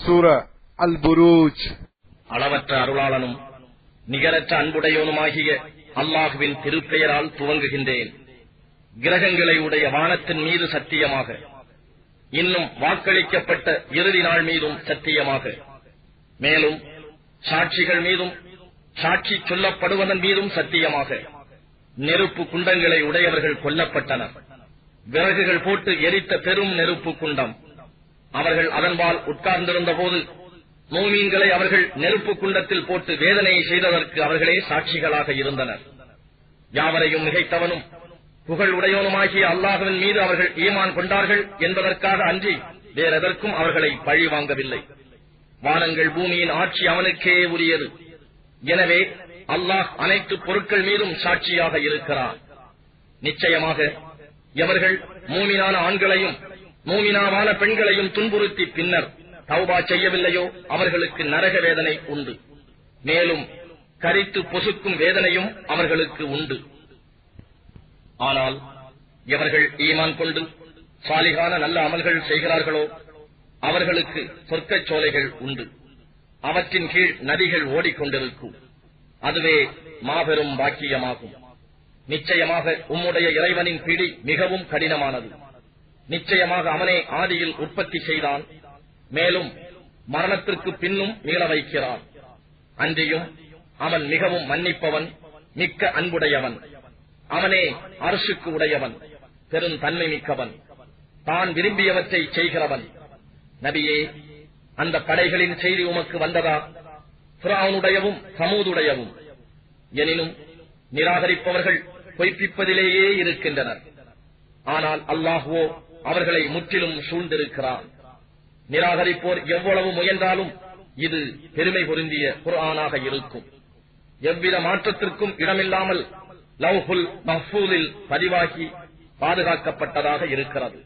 சூரா அல் புரூஜ். அளவற்ற அருளாளனும் நிகரற்ற அன்புடையோனுமாகிய அல்லாஹுவின் திருப்பெயரால் துவங்குகின்றேன். கிரகங்களை உடைய வானத்தின் மீது சத்தியமாக, இன்னும் வாக்களிக்கப்பட்ட இறுதி நாள் மீதும் சத்தியமாக, மேலும் சாட்சிகள் மீதும் சாட்சி சொல்லப்படுவதன் மீதும் சத்தியமாக. நெருப்பு குண்டங்களை உடையவர்கள் கொல்லப்பட்டனர். விறகுகள் போட்டு எரித்த பெரும் நெருப்பு குண்டம். அவர்கள் அதன்பால் உட்கார்ந்திருந்த போது மூமீன்களை அவர்கள் நெருப்பு குண்டத்தில் போட்டு வேதனையை செய்ததற்கு அவர்களே சாட்சிகளாக இருந்தனர். யாவரையும் மிகைத்தவனும் புகழ் உடையோனுமாகிய அல்லாஹுவின் மீது அவர்கள் ஈமான் கொண்டார்கள் என்பதற்காக அன்றி வேறெதற்கும் அவர்களை பழி வாங்கவில்லை. வானங்கள் பூமியின் ஆட்சி அவனுக்கே உரியது. எனவே அல்லாஹ் அனைத்து பொருட்கள் மீதும் சாட்சியாக இருக்கிறான். நிச்சயமாக எவர்கள் மூமினான ஆண்களையும் மூமினாவான பெண்களையும் துன்புறுத்தி பின்னர் தௌபா செய்யவில்லையோ அவர்களுக்கு நரக வேதனை உண்டு. மேலும் கரித்து பொசுக்கும் வேதனையும் அவர்களுக்கு உண்டு. ஆனால் எவர்கள் ஈமான் கொண்டு சாலிகான நல்ல அமல்கள் செய்கிறார்களோ அவர்களுக்கு சொர்க்கச் சோலைகள் உண்டு. அவற்றின் கீழ் நதிகள் ஓடிக்கொண்டிருக்கும். அதுவே மாபெரும் பாக்கியமாகும். நிச்சயமாக உம்முடைய இறைவனின் பிடி மிகவும் கடினமானது. நிச்சயமாக அவனே ஆதியில் உற்பத்தி செய்தான், மேலும் மரணத்திற்கு பின்னும் மீள வைக்கிறான். அன்றியும் அவன் மிகவும் மன்னிப்பவன், மிக்க அன்புடையவன். அவனே அரசுக்கு உடையவன், பெரும் தன்மை மிக்கவன், தான் விரும்பியவற்றை செய்கிறவன். நபியே, அந்த படைகளின் செய்தி உமக்கு வந்ததா? ஃபிரௌனுடையவும் சமூதுடையவும். எனினும் நிராகரிப்பவர்கள் பொய்ப்பிப்பதிலேயே இருக்கின்றனர். ஆனால் அல்லாஹ்வோ அவர்களை முற்றிலும் சூழ்ந்திருக்கிறான். நிராகரிப்போர் எவ்வளவு முயன்றாலும் இது பெருமை பொருந்திய குர்ஆனாக இருக்கும். எவ்வித மாற்றத்திற்கும் இடமில்லாமல் லவ்ஹுல் மஹ்ஃபூலில் பதிவாகி பாதுகாக்கப்பட்டதாக இருக்கிறது.